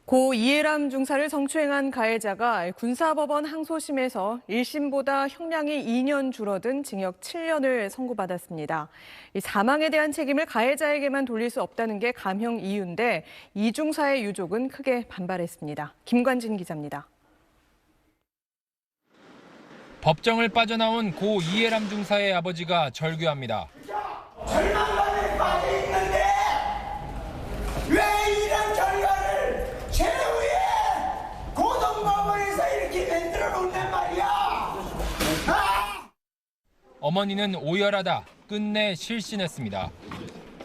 고 이해람 중사를 성추행한 가해자가 군사법원 항소심에서 1심보다 형량이 2년 줄어든 징역 7년을 선고받았습니다. 이 사망에 대한 책임을 가해자에게만 돌릴 수 없다는 게 감형 이유인데 이 중사의 유족은 크게 반발했습니다. 김관진 기자입니다. 법정을 빠져나온 고 이해람 중사의 아버지가 절규합니다. 절망감에 빠져 있는데 왜 이런 결과를 최후에 고등법원에서 이렇게 만들어 놓는단 말이야. 어머니는 오열하다 끝내 실신했습니다.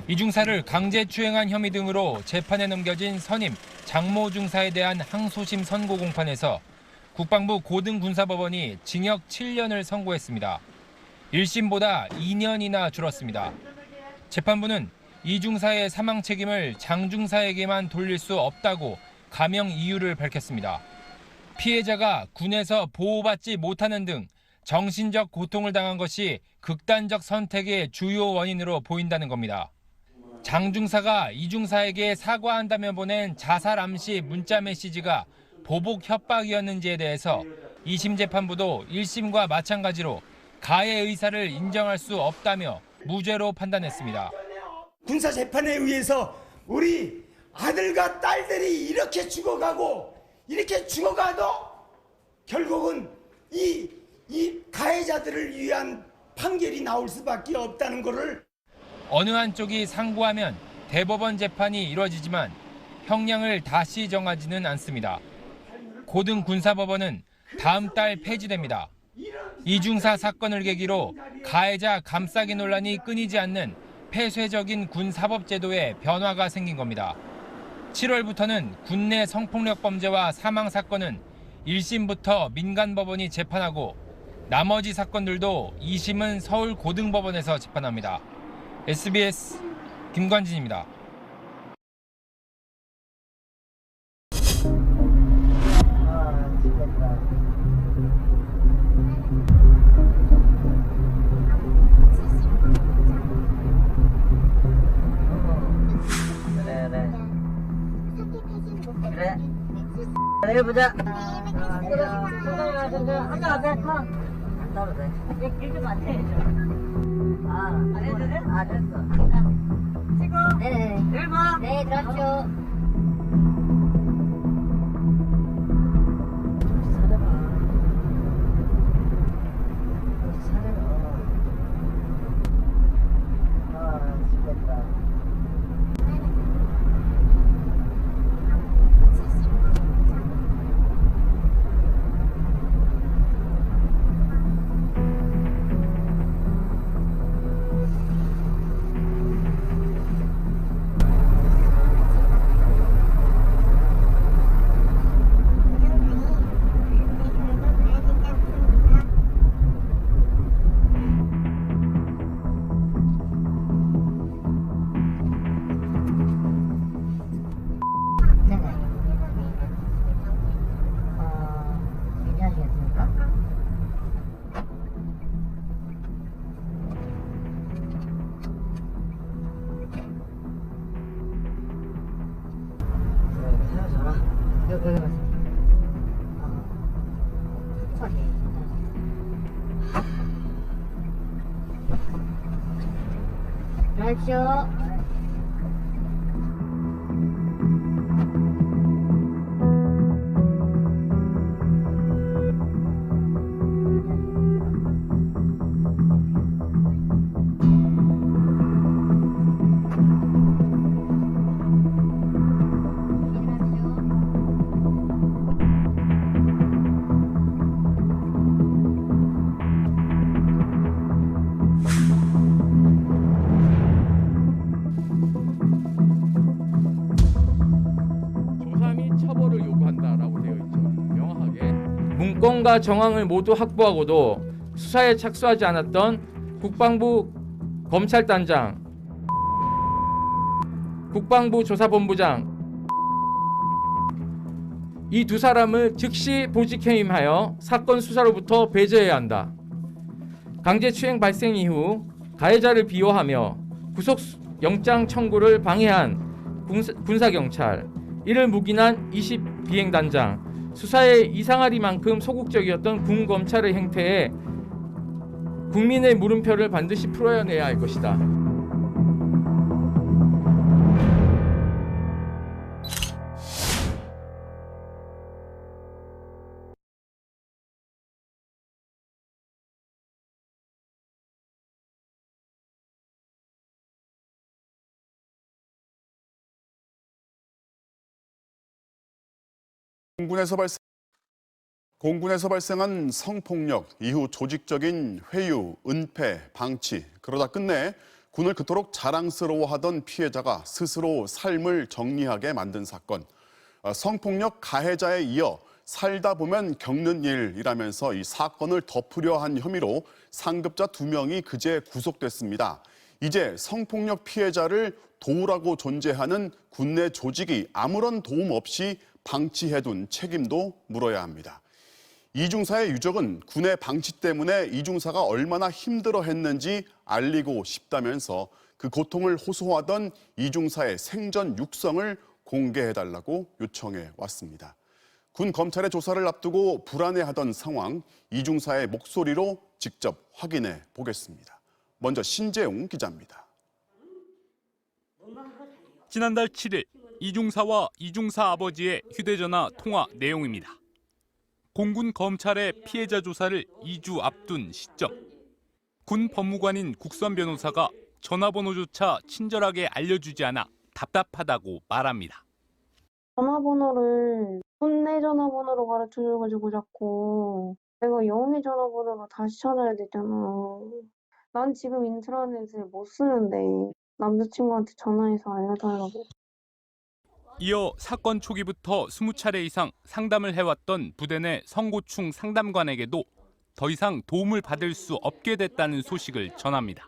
이 중사를 강제추행한 혐의 등으로 재판에 넘겨진 선임 장모 중사에 대한 항소심 선고 공판에서 국방부 고등군사법원이 징역 7년을 선고했습니다. 1심보다 2년이나 줄었습니다. 재판부는 이 중사의 사망 책임을 장 중사에게만 돌릴 수 없다고 감형 이유를 밝혔습니다. 피해자가 군에서 보호받지 못하는 등 정신적 고통을 당한 것이 극단적 선택의 주요 원인으로 보인다는 겁니다. 장 중사가 이 중사에게 사과한다며 보낸 자살 암시 문자 메시지가 보복 협박이었는지에 대해서 2심 재판부도 1심과 마찬가지로 가해 의사를 인정할 수 없다며 무죄로 판단했습니다. 군사 재판에 의해서 우리 아들과 딸들이 이렇게 죽어가고 이렇게 죽어가도 결국은 이 가해자들을 위한 판결이 나올 수밖에 없다는 것을 어느 한쪽이 상고하면 대법원 재판이 이뤄지지만 형량을 다시 정하지는 않습니다. 고등군사법원은 다음 달 폐지됩니다. 이중사 사건을 계기로 가해자 감싸기 논란이 끊이지 않는 폐쇄적인 군사법제도에 변화가 생긴 겁니다. 7월부터는 군내 성폭력 범죄와 사망 사건은 1심부터 민간법원이 재판하고 나머지 사건들도 2심은 서울고등법원에서 재판합니다. SBS 김관진입니다. 그래. 내일 보자. 아까 앞에 타. 안 타도 돼. 이렇게 안 해야죠. 안 해도 돼? 됐어. 찍어. 네. 내일 봐. 네, 들어가십시오. 들어가십시오. 문건과 정황을 모두 확보하고도 수사에 착수하지 않았던 국방부 검찰단장, 국방부 조사본부장 이 두 사람을 즉시 보직해임하여 사건 수사로부터 배제해야 한다. 강제추행 발생 이후 가해자를 비호하며 구속영장 청구를 방해한 군사경찰, 이를 묵인한 20 비행단장, 수사에 이상하리만큼 소극적이었던 군 검찰의 행태에 국민의 물음표를 반드시 풀어내야 할 것이다. 공군에서 발생한 성폭력 이후 조직적인 회유, 은폐, 방치, 그러다 끝내 군을 그토록 자랑스러워하던 피해자가 스스로 삶을 정리하게 만든 사건. 성폭력 가해자에 이어 살다 보면 겪는 일이라면서 이 사건을 덮으려 한 혐의로 상급자 2명이 그제 구속됐습니다. 이제 성폭력 피해자를 도우라고 존재하는 군내 조직이 아무런 도움 없이 방치해둔 책임도 물어야 합니다. 이중사의 유족은 군의 방치 때문에 이중사가 얼마나 힘들어했는지 알리고 싶다면서 그 고통을 호소하던 이중사의 생전 육성을 공개해달라고 요청해 왔습니다. 군 검찰의 조사를 앞두고 불안해하던 상황, 이중사의 목소리로 직접 확인해 보겠습니다. 먼저 신재용 기자입니다. 지난달 7일 이중사와 이중사 아버지의 휴대전화 통화 내용입니다. 공군 검찰의 피해자 조사를 2주 앞둔 시점. 군 법무관인 국선 변호사가 전화번호조차 친절하게 알려주지 않아 답답하다고 말합니다. 전화번호를 군내 전화번호로 가르쳐줘가지고 자꾸 내가 영희 전화번호로 다시 찾아야 되잖아. 난 지금 인트라넷을 못 쓰는데 남자친구한테 전화해서 알려달라고. 이어 사건 초기부터 20차례 이상 상담을 해왔던 부대 내 성고충 상담관에게도 더 이상 도움을 받을 수 없게 됐다는 소식을 전합니다.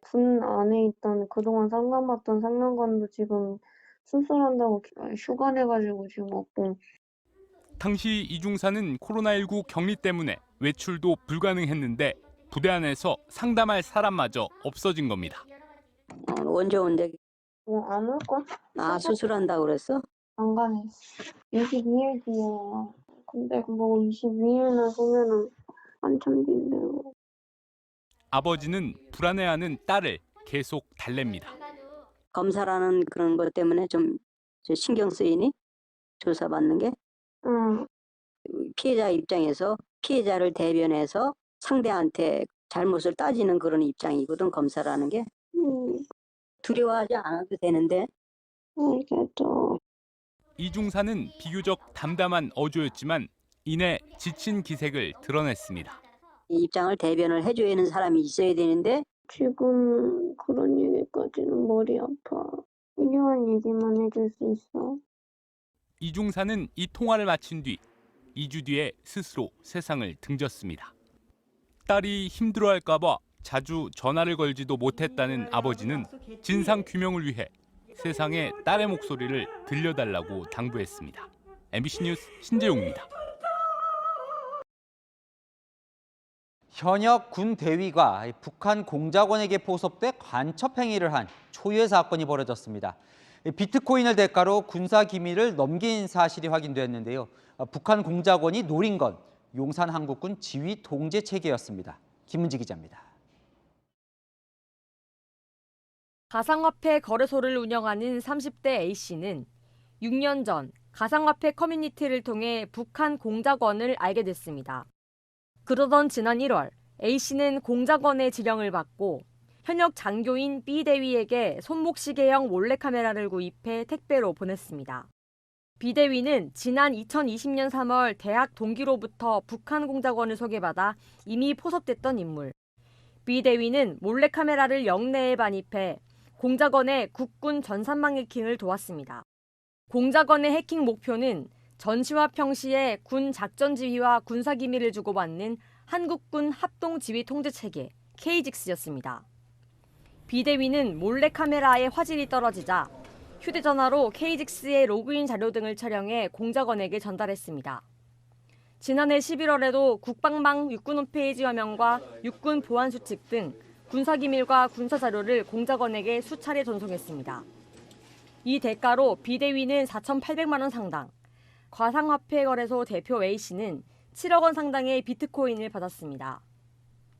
군 안에 있던 그동안 상담받던 상담관도 지금 수술한다고 휴가 내가지고 지금 없고. 당시 이중사는 코로나19 격리 때문에 외출도 불가능했는데 부대 안에서 상담할 사람마저 없어진 겁니다. 언제 온대? 안 올걸? 아, 수술한다고 그랬어? 안 가네. 22일 뒤에 와. 근데 뭐 22일날 보면은 한참 뒤인데요. 아버지는 불안해하는 딸을 계속 달랩니다. 검사라는 그런 것 때문에 좀 신경 쓰이니? 조사받는 게? 응. 피해자 입장에서 피해자를 대변해서 상대한테 잘못을 따지는 그런 입장이거든, 검사라는 게. 두려워하지 않아도 되는데. 알겠죠. 이중사는 비교적 담담한 어조였지만 이내 지친 기색을 드러냈습니다. 이 입장을 대변을 해줘야 하는 사람이 있어야 되는데. 지금 그런 얘기까지는 머리 아파. 필요한 얘기만 해줄 수 있어. 이중사는 이 통화를 마친 뒤 2주 뒤에 스스로 세상을 등졌습니다. 딸이 힘들어할까 봐 자주 전화를 걸지도 못했다는 아버지는 진상 규명을 위해 세상에 딸의 목소리를 들려달라고 당부했습니다. MBC 뉴스 신재용입니다. 현역 군 대위가 북한 공작원에게 포섭돼 간첩 행위를 한 초유의 사건이 벌어졌습니다. 비트코인을 대가로 군사 기밀을 넘긴 사실이 확인됐는데요. 북한 공작원이 노린 건 용산 한국군 지휘 통제 체계였습니다. 김은지 기자입니다. 가상화폐 거래소를 운영하는 30대 A씨는 6년 전 가상화폐 커뮤니티를 통해 북한 공작원을 알게 됐습니다. 그러던 지난 1월 A씨는 공작원의 지령을 받고 현역 장교인 B대위에게 손목시계형 몰래카메라를 구입해 택배로 보냈습니다. B대위는 지난 2020년 3월 대학 동기로부터 북한 공작원을 소개받아 이미 포섭됐던 인물. B대위는 몰래카메라를 영내에 반입해 공작원의 국군 전산망 해킹을 도왔습니다. 공작원의 해킹 목표는 전시와 평시에 군 작전 지휘와 군사 기밀을 주고받는 한국군 합동 지휘 통제 체계 KGX였습니다. B대위는 몰래카메라의 화질이 떨어지자 휴대전화로 KGX의 로그인 자료 등을 촬영해 공작원에게 전달했습니다. 지난해 11월에도 국방방 육군 홈페이지 화면과 육군 보안 수칙 등 군사 기밀과 군사 자료를 공작원에게 수차례 전송했습니다. 이 대가로 비대위는 4,800만 원 상당, 가상화폐 거래소 대표 A씨는 7억 원 상당의 비트코인을 받았습니다.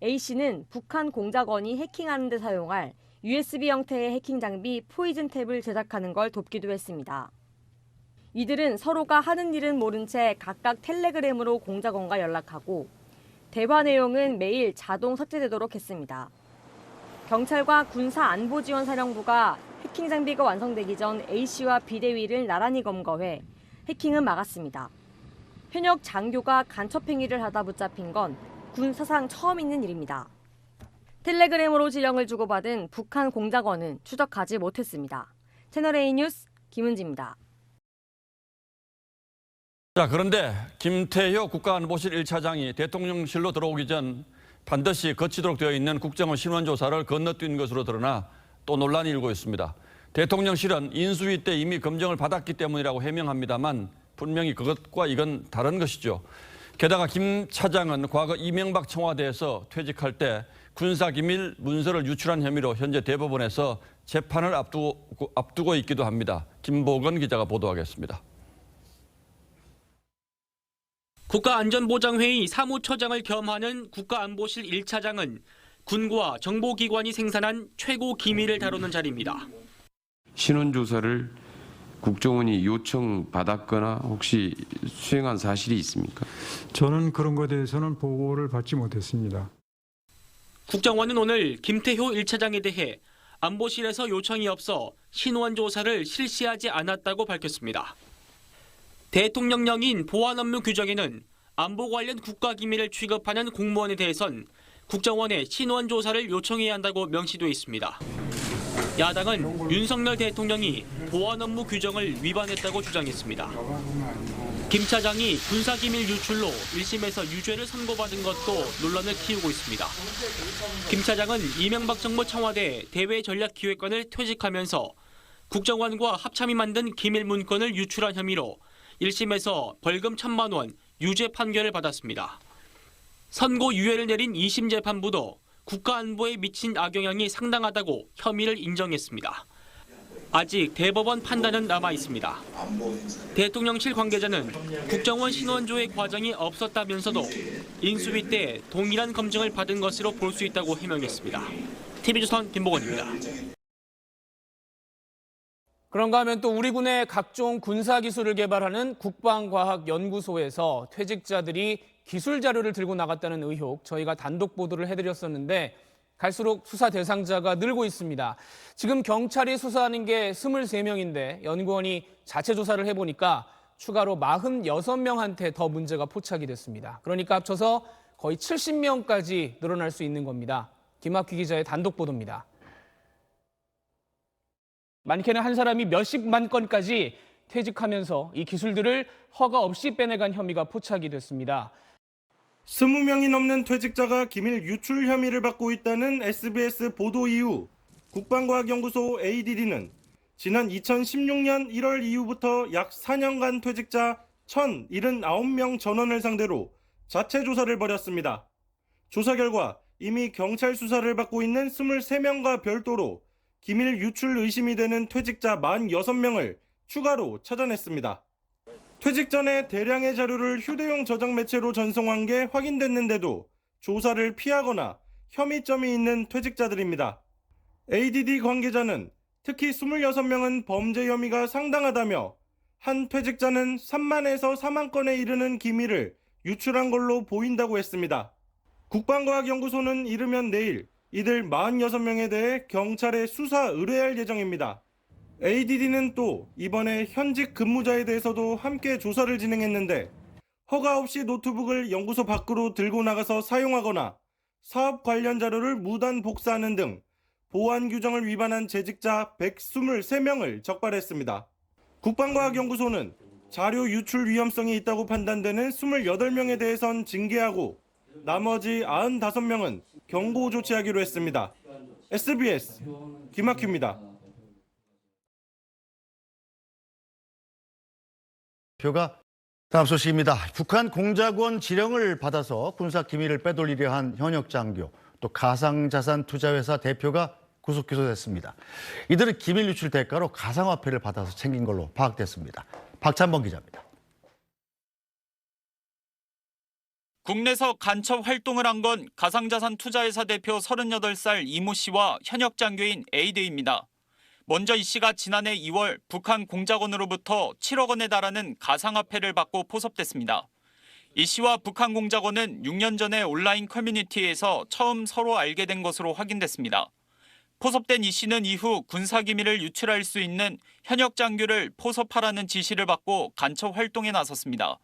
A씨는 북한 공작원이 해킹하는 데 사용할 USB 형태의 해킹 장비 포이즌 탭을 제작하는 걸 돕기도 했습니다. 이들은 서로가 하는 일은 모른 채 각각 텔레그램으로 공작원과 연락하고 대화 내용은 매일 자동 삭제되도록 했습니다. 경찰과 군사안보지원사령부가 해킹 장비가 완성되기 전 A씨와 비대위를 나란히 검거해 해킹은 막았습니다. 현역 장교가 간첩 행위를 하다 붙잡힌 건 군 사상 처음 있는 일입니다. 텔레그램으로 지령을 주고받은 북한 공작원은 추적하지 못했습니다. 채널A 뉴스 김은지입니다. 자, 그런데 김태효 국가안보실 1차장이 대통령실로 들어오기 전 반드시 거치도록 되어 있는 국정원 신원조사를 건너뛴 것으로 드러나 또 논란이 일고 있습니다. 대통령실은 인수위 때 이미 검증을 받았기 때문이라고 해명합니다만 분명히 그것과 이건 다른 것이죠. 게다가 김 차장은 과거 이명박 청와대에서 퇴직할 때 군사기밀 문서를 유출한 혐의로 현재 대법원에서 재판을 앞두고 있기도 합니다. 김보건 기자가 보도하겠습니다. 국가안전보장회의 사무처장을 겸하는 국가안보실 1차장은 군과 정보기관이 생산한 최고 기밀을 다루는 자리입니다. 신원조사를 국정원이 요청받았거나 혹시 수행한 사실이 있습니까? 저는 그런 것에 대해서는 보고를 받지 못했습니다. 국정원은 오늘 김태효 1차장에 대해 안보실에서 요청이 없어 신원 조사를 실시하지 않았다고 밝혔습니다. 대통령령인 보안 업무 규정에는 안보 관련 국가기밀을 취급하는 공무원에 대해선 국정원에 신원 조사를 요청해야 한다고 명시돼 있습니다. 야당은 윤석열 대통령이 보안 업무 규정을 위반했다고 주장했습니다. 김 차장이 군사기밀 유출로 1심에서 유죄를 선고받은 것도 논란을 키우고 있습니다. 김 차장은 이명박 정부 청와대 대외전략기획관을 퇴직하면서 국정원과 합참이 만든 기밀 문건을 유출한 혐의로 1심에서 벌금 1,000만 원 유죄 판결을 받았습니다. 선고 유예를 내린 2심 재판부도 국가안보에 미친 악영향이 상당하다고 혐의를 인정했습니다. 아직 대법원 판단은 남아 있습니다. 대통령실 관계자는 국정원 신원조회 과정이 없었다면서도 인수위 때 동일한 검증을 받은 것으로 볼 수 있다고 해명했습니다. TV조선 김보건입니다. 그런가 하면 또 우리 군의 각종 군사기술을 개발하는 국방과학연구소에서 퇴직자들이 기술 자료를 들고 나갔다는 의혹 저희가 단독 보도를 해드렸었는데 갈수록 수사 대상자가 늘고 있습니다. 지금 경찰이 수사하는 게 23명인데 연구원이 자체 조사를 해보니까 추가로 46명한테 더 문제가 포착이 됐습니다. 그러니까 합쳐서 거의 70명까지 늘어날 수 있는 겁니다. 김학휘 기자의 단독 보도입니다. 많게는 한 사람이 몇십만 건까지 퇴직하면서 이 기술들을 허가 없이 빼내간 혐의가 포착이 됐습니다. 20명이 넘는 퇴직자가 기밀 유출 혐의를 받고 있다는 SBS 보도 이후 국방과학연구소 ADD는 지난 2016년 1월 이후부터 약 4년간 퇴직자 1,079명 전원을 상대로 자체 조사를 벌였습니다. 조사 결과 이미 경찰 수사를 받고 있는 23명과 별도로 기밀 유출 의심이 되는 퇴직자 46명을 추가로 찾아냈습니다. 퇴직 전에 대량의 자료를 휴대용 저장 매체로 전송한 게 확인됐는데도 조사를 피하거나 혐의점이 있는 퇴직자들입니다. ADD 관계자는 특히 26명은 범죄 혐의가 상당하다며 한 퇴직자는 3만에서 4만 건에 이르는 기밀을 유출한 걸로 보인다고 했습니다. 국방과학연구소는 이르면 내일 이들 46명에 대해 경찰에 수사 의뢰할 예정입니다. ADD는 또 이번에 현직 근무자에 대해서도 함께 조사를 진행했는데 허가 없이 노트북을 연구소 밖으로 들고 나가서 사용하거나 사업 관련 자료를 무단 복사하는 등 보안 규정을 위반한 재직자 123명을 적발했습니다. 국방과학연구소는 자료 유출 위험성이 있다고 판단되는 28명에 대해선 징계하고 나머지 95명은 경고 조치하기로 했습니다. SBS 김학휘입니다. 다음 소식입니다. 북한 공작원 지령을 받아서 군사 기밀을 빼돌리려 한 현역 장교, 또 가상자산 투자회사 대표가 구속 기소됐습니다. 이들은 기밀 유출 대가로 가상화폐를 받아서 챙긴 걸로 파악됐습니다. 박찬범 기자입니다. 국내에서 간첩 활동을 한 건 가상자산 투자회사 대표 38살 이모 씨와 현역 장교인 A대입니다. 먼저 이 씨가 지난해 2월 북한 공작원으로부터 7억 원에 달하는 가상화폐를 받고 포섭됐습니다. 이 씨와 북한 공작원은 6년 전에 온라인 커뮤니티에서 처음 서로 알게 된 것으로 확인됐습니다. 포섭된 이 씨는 이후 군사기밀을 유출할 수 있는 현역 장교를 포섭하라는 지시를 받고 간첩 활동에 나섰습니다.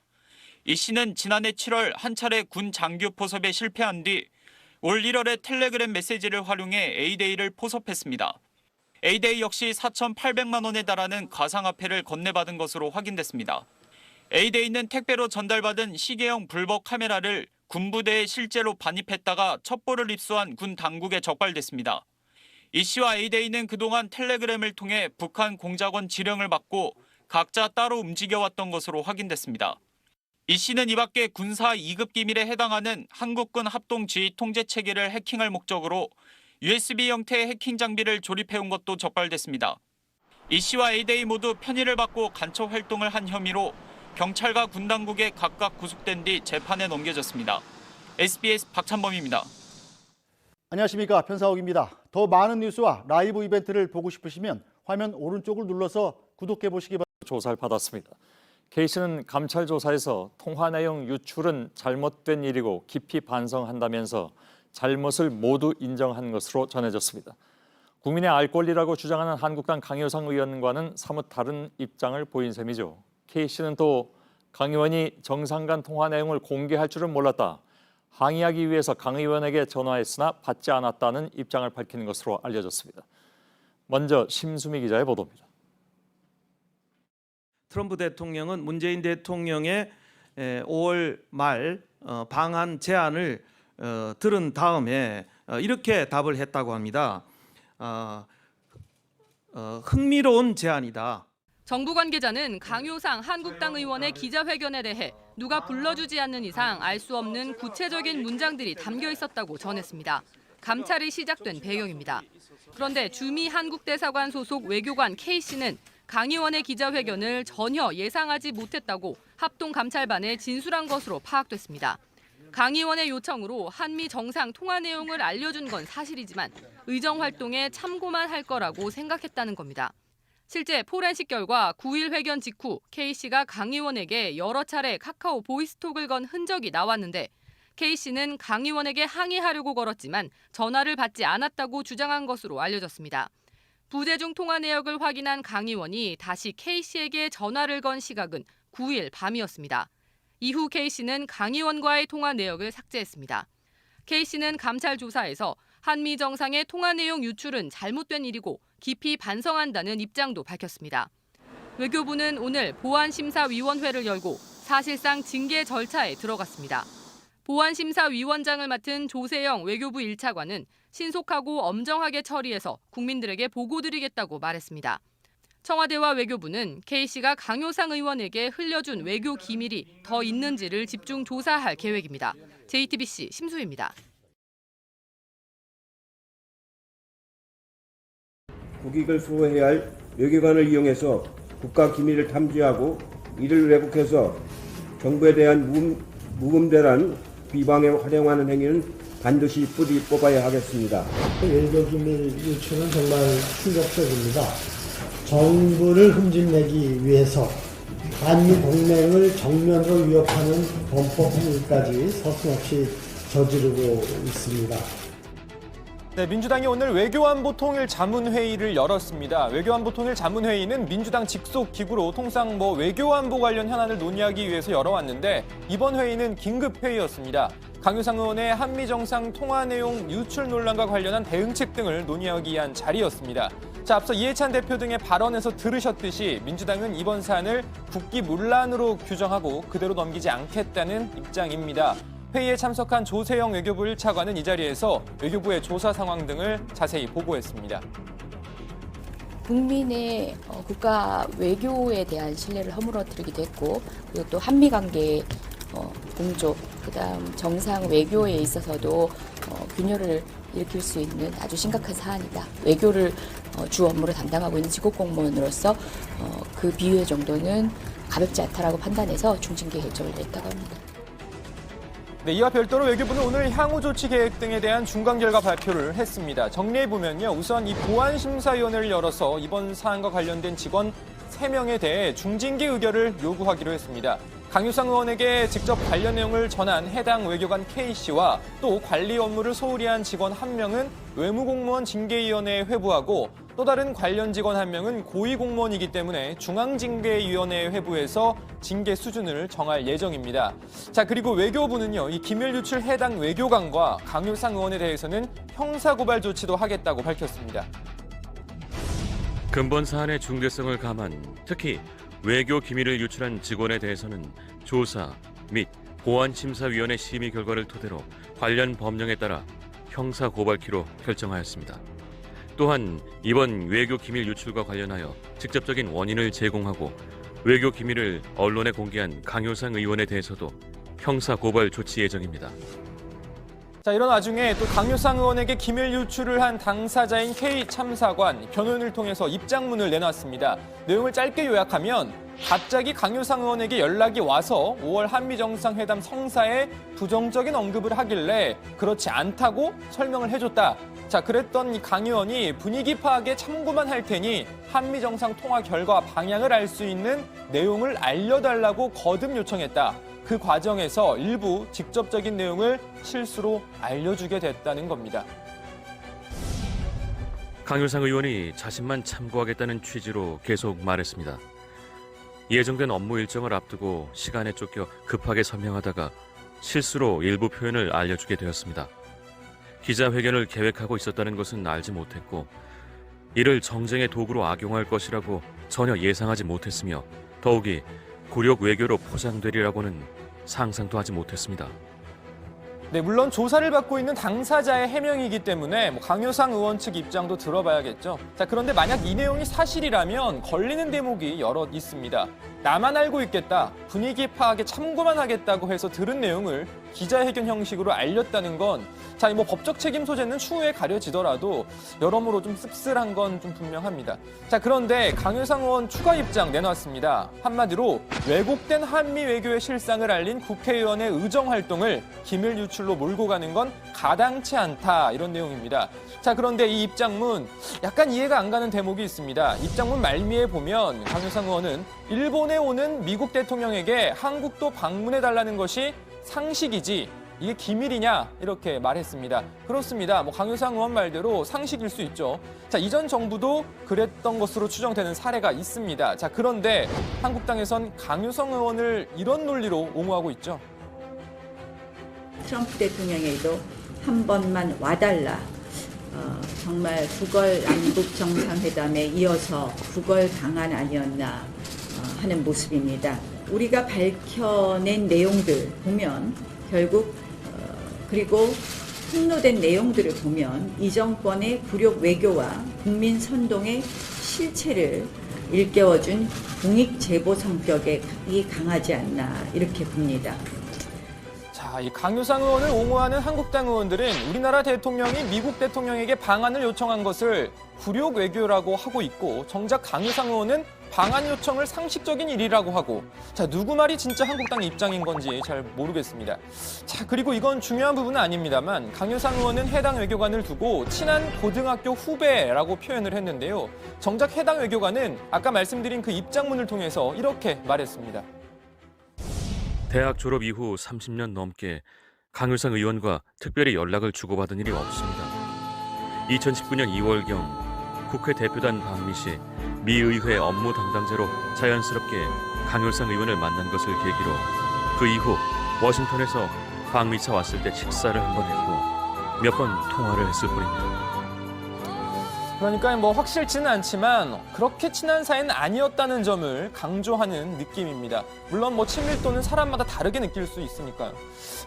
이 씨는 지난해 7월 한 차례 군 장교 포섭에 실패한 뒤 올 1월에 텔레그램 메시지를 활용해 A데이를 포섭했습니다. A데이 역시 4,800만 원에 달하는 가상화폐를 건네받은 것으로 확인됐습니다. A데이는 택배로 전달받은 시계형 불법 카메라를 군부대에 실제로 반입했다가 첩보를 입수한 군 당국에 적발됐습니다. 이 씨와 A데이는 그동안 텔레그램을 통해 북한 공작원 지령을 받고 각자 따로 움직여왔던 것으로 확인됐습니다. 이 씨는 이 밖에 군사 2급 기밀에 해당하는 한국군 합동지휘 통제체계를 해킹할 목적으로 USB 형태의 해킹 장비를 조립해온 것도 적발됐습니다. 이 씨와 A데이 모두 편의를 받고 간첩 활동을 한 혐의로 경찰과 군 당국에 각각 구속된 뒤 재판에 넘겨졌습니다. SBS 박찬범입니다. 안녕하십니까, 편사옥입니다. 더 많은 뉴스와 라이브 이벤트를 보고 싶으시면 화면 오른쪽을 눌러서 구독해 보시기 바랍니다. 조사를 받았습니다. K씨는 감찰 조사에서 통화 내용 유출은 잘못된 일이고 깊이 반성한다면서 잘못을 모두 인정한 것으로 전해졌습니다. 국민의 알 권리라고 주장하는 한국당 강효상 의원과는 사뭇 다른 입장을 보인 셈이죠. K씨는 또 강 의원이 정상 간 통화 내용을 공개할 줄은 몰랐다. 항의하기 위해서 강 의원에게 전화했으나 받지 않았다는 입장을 밝힌 것으로 알려졌습니다. 먼저 심수미 기자의 보도입니다. 트럼프 대통령은 문재인 대통령의 5월 말 방한 제안을 들은 다음에 이렇게 답을 했다고 합니다. 흥미로운 제안이다. 정부 관계자는 강효상 한국당 의원의 기자회견에 대해 누가 불러주지 않는 이상 알 수 없는 구체적인 문장들이 담겨 있었다고 전했습니다. 감찰이 시작된 배경입니다. 그런데 주미 한국대사관 소속 외교관 K씨는 강 의원의 기자회견을 전혀 예상하지 못했다고 합동감찰반에 진술한 것으로 파악됐습니다. 강 의원의 요청으로 한미 정상 통화 내용을 알려준 건 사실이지만 의정 활동에 참고만 할 거라고 생각했다는 겁니다. 실제 포렌식 결과 9일 회견 직후 K씨가 강 의원에게 여러 차례 카카오 보이스톡을 건 흔적이 나왔는데 K씨는 강 의원에게 항의하려고 걸었지만 전화를 받지 않았다고 주장한 것으로 알려졌습니다. 부재중 통화 내역을 확인한 강 의원이 다시 K씨에게 전화를 건 시각은 9일 밤이었습니다. 이후 K씨는 강 의원과의 통화 내역을 삭제했습니다. K씨는 감찰 조사에서 한미 정상의 통화 내용 유출은 잘못된 일이고 깊이 반성한다는 입장도 밝혔습니다. 외교부는 오늘 보안심사위원회를 열고 사실상 징계 절차에 들어갔습니다. 보안심사위원장을 맡은 조세영 외교부 1차관은 신속하고 엄정하게 처리해서 국민들에게 보고드리겠다고 말했습니다. 청와대와 외교부는 K씨가 강효상 의원에게 흘려준 외교 기밀이 더 있는지를 집중 조사할 계획입니다. JTBC 심수희입니다. 국익을 수호해야 할 외교관을 이용해서 국가 기밀을 탐지하고 이를 왜곡해서 정부에 대한 무분별한 비방에 활용하는 행위는 반드시 뿌리 뽑아야 하겠습니다. 외교기밀 유출은 정말 충격적입니다. 정부를 흠집내기 위해서 한미 동맹을 정면으로 위협하는 범법 행위까지 서슴없이 저지르고 있습니다. 네, 민주당이 오늘 외교안보통일 자문회의를 열었습니다. 외교안보통일 자문회의는 민주당 직속 기구로 통상 외교안보 관련 현안을 논의하기 위해서 열어왔는데 이번 회의는 긴급회의였습니다. 강효상 의원의 한미 정상 통화 내용 유출 논란과 관련한 대응책 등을 논의하기 위한 자리였습니다. 자, 앞서 이해찬 대표 등의 발언에서 들으셨듯이 민주당은 이번 사안을 국기문란으로 규정하고 그대로 넘기지 않겠다는 입장입니다. 회의에 참석한 조세영 외교부 1차관은 이 자리에서 외교부의 조사 상황 등을 자세히 보고했습니다. 국민의 국가 외교에 대한 신뢰를 허물어뜨리기도 했고, 그리고 또 한미 관계 공조, 그다음 정상 외교에 있어서도 균열을 일으킬 수 있는 아주 심각한 사안이다. 외교를 주 업무로 담당하고 있는 직업 공무원으로서 그 비유의 정도는 가볍지 않다라고 판단해서 중징계 결정을 냈다고 합니다. 네, 이와 별도로 외교부는 오늘 향후 조치 계획 등에 대한 중간 결과 발표를 했습니다. 정리해보면요. 우선 이 보안심사위원회를 열어서 이번 사안과 관련된 직원 3명에 대해 중징계 의결을 요구하기로 했습니다. 강유상 의원에게 직접 관련 내용을 전한 해당 외교관 K씨와 또 관리 업무를 소홀히 한 직원 1명은 외무공무원 징계위원회에 회부하고 또 다른 관련 직원 1명은 고위공무원이기 때문에 중앙징계위원회에 회부해서 징계 수준을 정할 예정입니다. 자, 그리고 외교부는요, 이 기밀 유출 해당 외교관과 강유상 의원에 대해서는 형사고발 조치도 하겠다고 밝혔습니다. 근본 사안의 중대성을 감안, 특히 외교 기밀을 유출한 직원에 대해서는 조사 및 보안심사위원회 심의 결과를 토대로 관련 법령에 따라 형사고발키로 결정하였습니다. 또한 이번 외교 기밀 유출과 관련하여 직접적인 원인을 제공하고 외교 기밀을 언론에 공개한 강효상 의원에 대해서도 형사고발 조치 예정입니다. 자, 이런 와중에 또 강효상 의원에게 기밀 유출을 한 당사자인 K 참사관 변호인을 통해서 입장문을 내놨습니다. 내용을 짧게 요약하면 갑자기 강효상 의원에게 연락이 와서 5월 한미정상회담 성사에 부정적인 언급을 하길래 그렇지 않다고 설명을 해줬다. 자, 그랬던 이 강 의원이 분위기 파악에 참고만 할 테니 한미정상 통화 결과 방향을 알 수 있는 내용을 알려달라고 거듭 요청했다. 그 과정에서 일부 직접적인 내용을 실수로 알려주게 됐다는 겁니다. 강효상 의원이 자신만 참고하겠다는 취지로 계속 말했습니다. 예정된 업무 일정을 앞두고 시간에 쫓겨 급하게 설명하다가 실수로 일부 표현을 알려주게 되었습니다. 기자회견을 계획하고 있었다는 것은 알지 못했고 이를 정쟁의 도구로 악용할 것이라고 전혀 예상하지 못했으며 더욱이 굴욕 외교로 포장되리라고는 상상도 하지 못했습니다. 네, 물론 조사를 받고 있는 당사자의 해명이기 때문에 강효상 의원 측 입장도 들어봐야겠죠. 자, 그런데 만약 이 내용이 사실이라면 걸리는 대목이 여럿 있습니다. 나만 알고 있겠다, 분위기 파악에 참고만 하겠다고 해서 들은 내용을 기자회견 형식으로 알렸다는 건 자, 법적 책임 소재는 추후에 가려지더라도 여러모로 좀 씁쓸한 건 좀 분명합니다. 자, 그런데 강효상 의원 추가 입장 내놨습니다. 한마디로 왜곡된 한미 외교의 실상을 알린 국회의원의 의정 활동을 기밀 유출로 몰고 가는 건 가당치 않다, 이런 내용입니다. 자, 그런데 이 입장문 약간 이해가 안 가는 대목이 있습니다. 입장문 말미에 보면 강효상 의원은 일본에 오는 미국 대통령에게 한국도 방문해달라는 것이 상식이지 이게 기밀이냐, 이렇게 말했습니다. 그렇습니다. 강효상 의원 말대로 상식일 수 있죠. 자, 이전 정부도 그랬던 것으로 추정되는 사례가 있습니다. 자, 그런데 한국당에선 강효상 의원을 이런 논리로 옹호하고 있죠. 트럼프 대통령에게도 한 번만 와달라. 정말 9월 남북 정상회담에 이어서 9월 방안 아니었나 하는 모습입니다. 우리가 밝혀낸 내용들 보면 결국 그리고 폭로된 내용들을 보면 이 정권의 굴욕 외교와 국민 선동의 실체를 일깨워준 공익 제보 성격이 강하지 않나, 이렇게 봅니다. 자, 이 강효상 의원을 옹호하는 한국당 의원들은 우리나라 대통령이 미국 대통령에게 방안을 요청한 것을 굴욕 외교라고 하고 있고, 정작 강효상 의원은 방안 요청을 상식적인 일이라고 하고, 자, 누구 말이 진짜 한국당 입장인 건지 잘 모르겠습니다. 자, 그리고 이건 중요한 부분은 아닙니다만 강효상 의원은 해당 외교관을 두고 친한 고등학교 후배라고 표현을 했는데요. 정작 해당 외교관은 아까 말씀드린 그 입장문을 통해서 이렇게 말했습니다. 대학 졸업 이후 30년 넘게 강효상 의원과 특별히 연락을 주고받은 일이 없습니다. 2019년 2월경 국회 대표단 방미 시 미 의회 업무 담당자로 자연스럽게 강효상 의원을 만난 것을 계기로 그 이후 워싱턴에서 방미차 왔을 때 식사를 한 번 했고 몇 번 통화를 했을 뿐입니다. 그러니까 확실치는 않지만 그렇게 친한 사이는 아니었다는 점을 강조하는 느낌입니다. 물론 친밀도는 사람마다 다르게 느낄 수 있으니까요.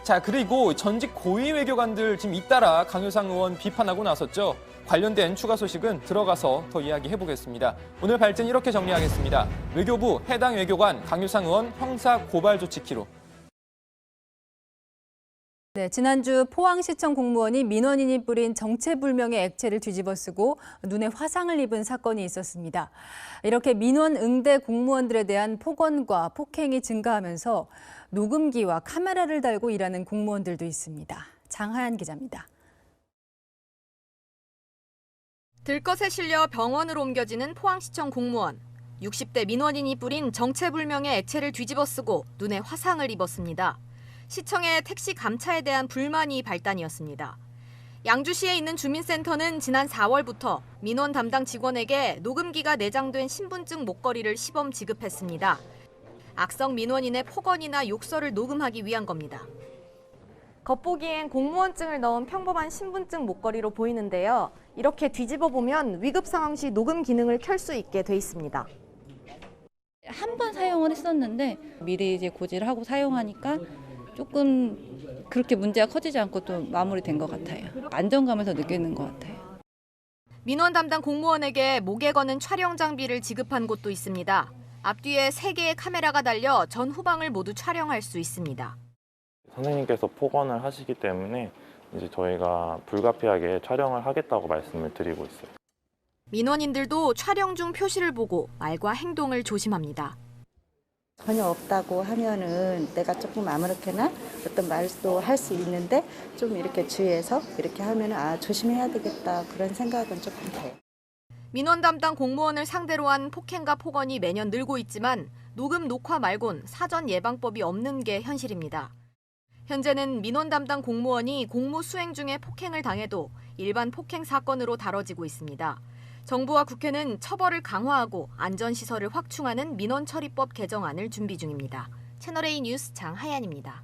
자, 그리고 전직 고위 외교관들 지금 잇따라 강효상 의원 비판하고 나섰죠. 관련된 추가 소식은 들어가서 더 이야기해 보겠습니다. 오늘 발제는 이렇게 정리하겠습니다. 외교부 해당 외교관 강효상 의원 형사 고발 조치 키로. 네, 지난주 포항시청 공무원이 민원인이 뿌린 정체불명의 액체를 뒤집어쓰고 눈에 화상을 입은 사건이 있었습니다. 이렇게 민원 응대 공무원들에 대한 폭언과 폭행이 증가하면서 녹음기와 카메라를 달고 일하는 공무원들도 있습니다. 장하연 기자입니다. 들것에 실려 병원으로 옮겨지는 포항시청 공무원. 60대 민원인이 뿌린 정체불명의 액체를 뒤집어쓰고 눈에 화상을 입었습니다. 시청의 택시 감차에 대한 불만이 발단이었습니다. 양주시에 있는 주민센터는 지난 4월부터 민원 담당 직원에게 녹음기가 내장된 신분증 목걸이를 시범 지급했습니다. 악성 민원인의 폭언이나 욕설을 녹음하기 위한 겁니다. 겉보기엔 공무원증을 넣은 평범한 신분증 목걸이로 보이는데요. 이렇게 뒤집어 보면 위급 상황 시 녹음 기능을 켤 수 있게 돼 있습니다. 한 번 사용을 했었는데 미리 이제 고지를 하고 사용하니까 조금 그렇게 문제가 커지지 않고 또 마무리된 것 같아요. 안정감을 더 느끼는 것 같아요. 민원 담당 공무원에게 목에 거는 촬영 장비를 지급한 곳도 있습니다. 앞뒤에 3개의 카메라가 달려 전 후방을 모두 촬영할 수 있습니다. 선생님께서 폭언을 하시기 때문에 이제 저희가 불가피하게 촬영을 하겠다고 말씀을 드리고 있어요. 민원인들도 촬영 중 표시를 보고 말과 행동을 조심합니다. 전혀 없다고 하면은 내가 조금 아무렇게나 어떤 말도 할 수 있는데 좀 이렇게 주의해서 이렇게 하면은 조심해야 되겠다 그런 생각은 조금 돼요. 민원 담당 공무원을 상대로 한 폭행과 폭언이 매년 늘고 있지만 녹음 녹화 말곤 사전 예방법이 없는 게 현실입니다. 현재는 민원 담당 공무원이 공무 수행 중에 폭행을 당해도 일반 폭행 사건으로 다뤄지고 있습니다. 정부와 국회는 처벌을 강화하고 안전시설을 확충하는 민원처리법 개정안을 준비 중입니다. 채널A 뉴스 장하연입니다.